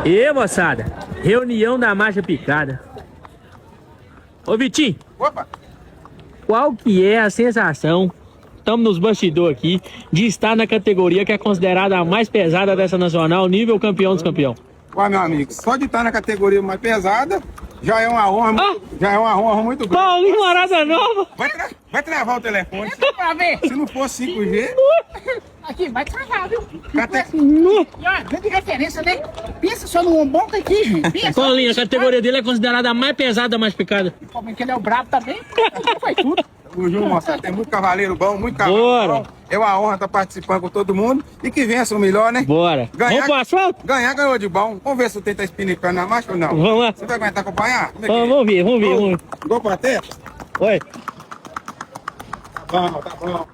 E moçada, reunião da marcha picada. Ô Vitinho, Opa! qual que é a sensação, estamos nos bastidores aqui, de estar na categoria que é considerada a mais pesada dessa nacional, nível campeão dos campeões? Ó, meu amigo, só de estar na categoria mais pesada já é uma honra, já é uma honra muito grande. Paulinho Morada Nova! Vai travar o telefone. Entra pra ver. Se não for 5G, Aqui, vai travar, viu? Cate- E olha, grande referência, né? Pensa só no ombão que aqui, gente. Pensa. Paulinho, a categoria dele é considerada a mais pesada, a mais picada. Como que ele é o brabo também. Foi tudo. o Júnior moçada, tem muito cavaleiro bom, muito cavaleiro Bora. bom. É uma honra estar participando com todo mundo e que vença o melhor, né? Bora. Vamos pro asfalto? Ganhar, ganhou de bom. Vamos ver se o Tem tá espinicando na marcha ou não. Vamos lá. Você vai aguentar acompanhar? Como é que é? Vamos ver, vamos ver. Gol pra testa? Oi. Tá bom, tá bom.